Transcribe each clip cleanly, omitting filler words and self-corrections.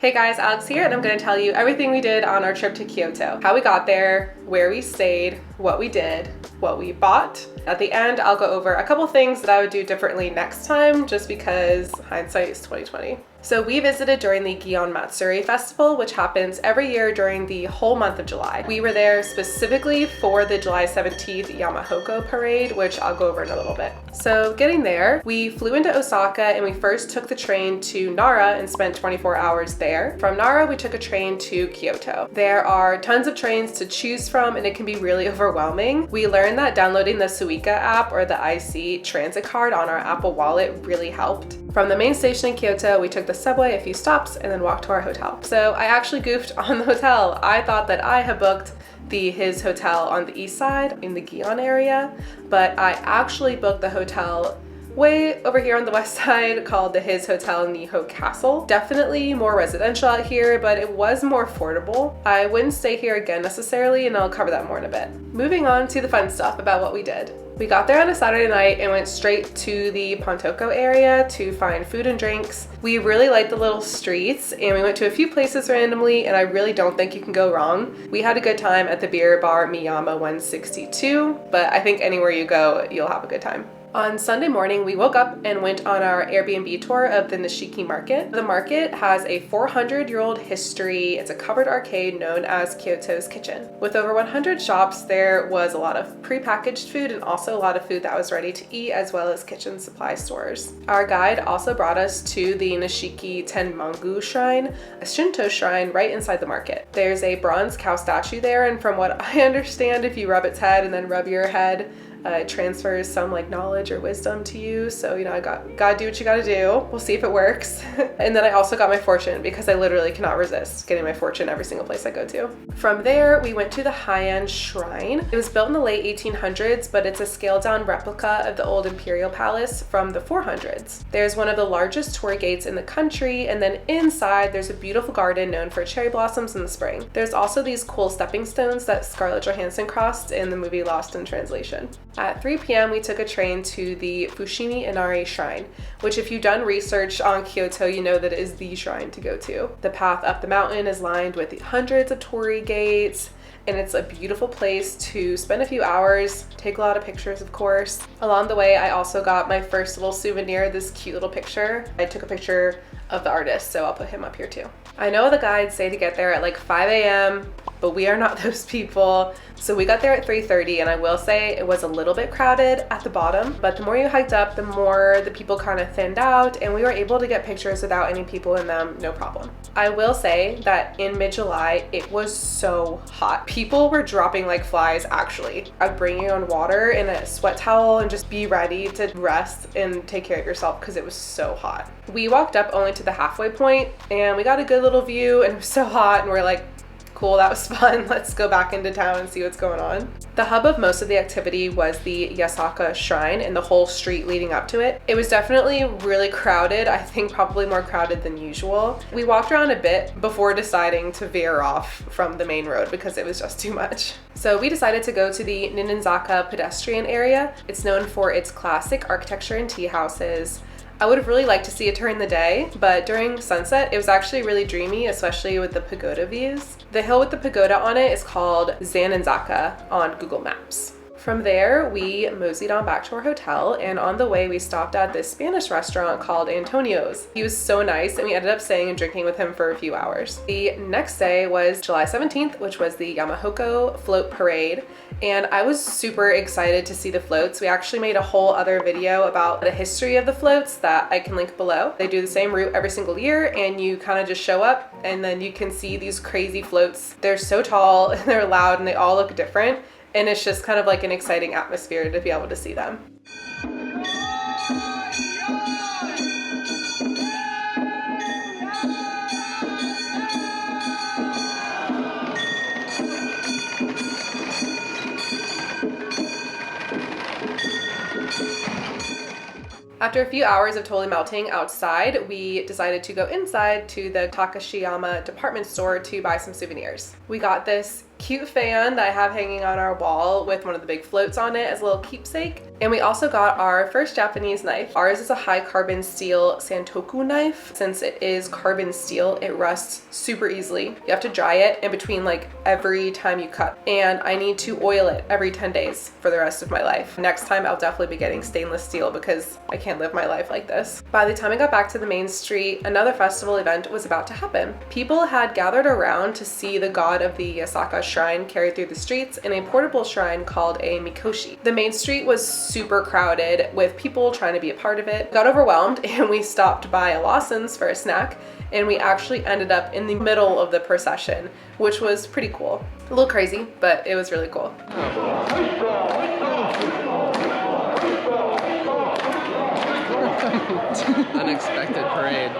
Hey guys, Alex here, and I'm going to tell you everything we did on our trip to Kyoto. How we got there, where we stayed, what we did, what we bought. At the end, I'll go over a couple things that I would do differently next time, just because hindsight is 2020. So we visited during the Gion Festival, which happens every year during the whole month of July. We were there specifically for the July 17th Yamahoko parade, which I'll go over in a little bit. So getting there, we flew into Osaka and we first took the train to Nara and spent 24 hours there. From Nara, we took a train to Kyoto. There are tons of trains to choose from and it can be really overwhelming. We learned that downloading the Suica app or the IC transit card on our Apple Wallet really helped. From the main station in Kyoto, we took the subway a few stops and then walked to our hotel. So I actually goofed on the hotel. I thought that I had booked his hotel on the east side in the Gion area, but I actually booked the hotel way over here on the west side called the His Hotel Niho Castle. Definitely more residential out here, but it was more affordable. I wouldn't stay here again necessarily, and I'll cover that more in a bit. Moving on to the fun stuff about what we did. We got there on a Saturday night and went straight to the Pontoko area to find food and drinks. We really liked the little streets and we went to a few places randomly, and I really don't think you can go wrong. We had a good time at the beer bar Miyama 162, but I think anywhere you go, you'll have a good time. On Sunday morning, we woke up and went on our Airbnb tour of the Nishiki market. The market has a 400-year-old history. It's a covered arcade known as Kyoto's Kitchen. With over 100 shops, there was a lot of prepackaged food and also a lot of food that was ready to eat, as well as kitchen supply stores. Our guide also brought us to the Nishiki Tenmangu Shrine, a Shinto shrine right inside the market. There's a bronze cow statue there, and from what I understand, if you rub its head and then rub your head, it transfers some knowledge or wisdom to you. So, I gotta do what you gotta do. We'll see if it works. And then I also got my fortune because I literally cannot resist getting my fortune every single place I go to. From there, we went to the Heian Shrine. It was built in the late 1800s, but it's a scaled down replica of the old imperial palace from the 400s. There's one of the largest torii gates in the country, and then inside there's a beautiful garden known for cherry blossoms in the spring. There's also these cool stepping stones that Scarlett Johansson crossed in the movie Lost in Translation. At 3 p.m. we took a train to the Fushimi Inari Shrine, which if you've done research on Kyoto, you know that it is the shrine to go to. The path up the mountain is lined with hundreds of torii gates, and it's a beautiful place to spend a few hours, take a lot of pictures, of course. Along the way, I also got my first little souvenir, this cute little picture. I took a picture of the artist, so I'll put him up here too. I know the guides say to get there at 5 a.m., but we are not those people. So we got there at 3:30, and I will say it was a little bit crowded at the bottom, but the more you hiked up, the more the people kind of thinned out, and we were able to get pictures without any people in them, no problem. I will say that in mid-July, it was so hot. People were dropping like flies, actually. I'd bring your own water and a sweat towel and just be ready to rest and take care of yourself because it was so hot. We walked up only to the halfway point, and we got a good little view, and it was so hot, and we're like, cool, that was fun. Let's go back into town and see what's going on. The hub of most of the activity was the Yasaka Shrine and the whole street leading up to it. It was definitely really crowded. I think probably more crowded than usual. We walked around a bit before deciding to veer off from the main road because it was just too much. So we decided to go to the Ninenzaka pedestrian area. It's known for its classic architecture and tea houses. I would have really liked to see it during the day, but during sunset, it was actually really dreamy, especially with the pagoda views. The hill with the pagoda on it is called Zanenzaka on Google Maps. From there, we moseyed on back to our hotel, and on the way, we stopped at this Spanish restaurant called Antonio's. He was so nice, and we ended up staying and drinking with him for a few hours. The next day was July 17th, which was the Yamahoko Float Parade, and I was super excited to see the floats. We actually made a whole other video about the history of the floats that I can link below. They do the same route every single year, and you kind of just show up, and then you can see these crazy floats. They're so tall, and they're loud, and they all look different. And it's just kind of like an exciting atmosphere to be able to see them. After a few hours of totally melting outside, we decided to go inside to the Takashiyama department store to buy some souvenirs. We got this cute fan that I have hanging on our wall with one of the big floats on it as a little keepsake. And we also got our first Japanese knife. Ours is a high carbon steel santoku knife. Since it is carbon steel, it rusts super easily. You have to dry it in between like every time you cut. And I need to oil it every 10 days for the rest of my life. Next time I'll definitely be getting stainless steel because I can't live my life like this. By the time I got back to the main street, another festival event was about to happen. People had gathered around to see the god of the Osaka Shrine carried through the streets in a portable shrine called a mikoshi. The main street was super crowded with people trying to be a part of it. Got overwhelmed and we stopped by a Lawson's for a snack, and we actually ended up in the middle of the procession, which was pretty cool. A little crazy, but it was really cool. Unexpected parade.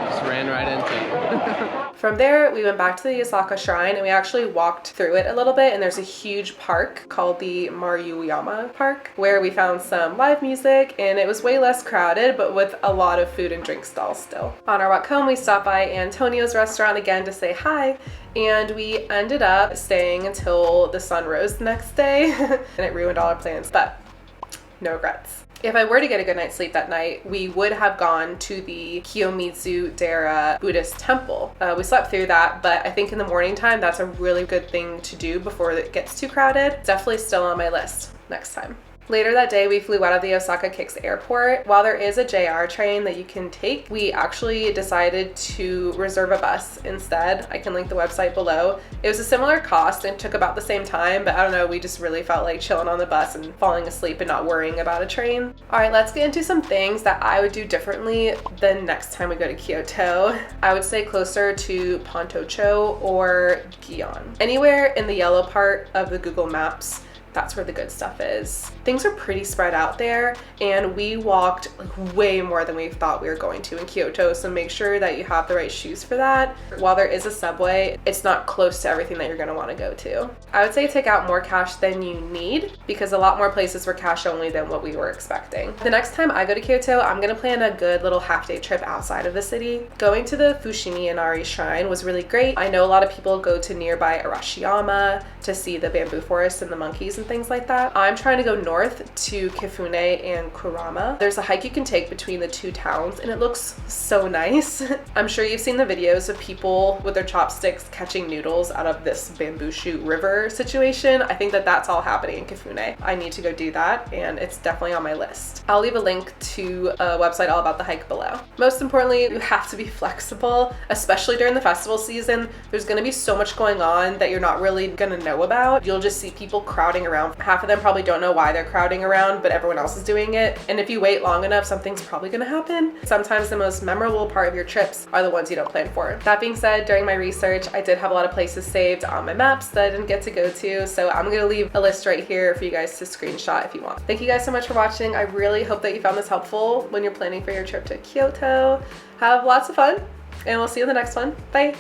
Just ran right into it. From there, we went back to the Osaka Shrine and we actually walked through it a little bit, and there's a huge park called the Maruyama Park where we found some live music, and it was way less crowded but with a lot of food and drink stalls still. On our walk home, we stopped by Antonio's restaurant again to say hi, and we ended up staying until the sun rose the next day and it ruined all our plans, but no regrets. If I were to get a good night's sleep that night, we would have gone to the Kiyomizu-dera Buddhist temple. We slept through that, but I think in the morning time, that's a really good thing to do before it gets too crowded. Definitely still on my list next time. Later that day, we flew out of the Osaka Kicks airport. While there is a JR train that you can take, we actually decided to reserve a bus instead. I can link the website below. It was a similar cost and took about the same time, but I don't know, we just really felt like chilling on the bus and falling asleep and not worrying about a train. All right, let's get into some things that I would do differently the next time we go to Kyoto. I would stay closer to Pontocho or Gion. Anywhere in the yellow part of the Google Maps, that's where the good stuff is. Things are pretty spread out there, and we walked like way more than we thought we were going to in Kyoto, so make sure that you have the right shoes for that. While there is a subway, it's not close to everything that you're gonna wanna go to. I would say take out more cash than you need, because a lot more places were cash only than what we were expecting. The next time I go to Kyoto, I'm gonna plan a good little half-day trip outside of the city. Going to the Fushimi Inari Shrine was really great. I know a lot of people go to nearby Arashiyama to see the bamboo forest and the monkeys and things like that. I'm trying to go north to Kifune and Kurama. There's a hike you can take between the two towns and it looks so nice. I'm sure you've seen the videos of people with their chopsticks catching noodles out of this bamboo shoot river situation. I think that that's all happening in Kifune. I need to go do that, and it's definitely on my list. I'll leave a link to a website all about the hike below. Most importantly, you have to be flexible, especially during the festival season. There's gonna be so much going on that you're not really gonna know about. You'll just see people crowding around. Half of them probably don't know why they're crowding around, but everyone else is doing it. And if you wait long enough, something's probably gonna happen. Sometimes the most memorable part of your trips are the ones you don't plan for. That being said, during my research, I did have a lot of places saved on my maps that I didn't get to go to, so I'm gonna leave a list right here for you guys to screenshot if you want. Thank you guys so much for watching. I really hope that you found this helpful when you're planning for your trip to Kyoto. Have lots of fun, and we'll see you in the next one. Bye.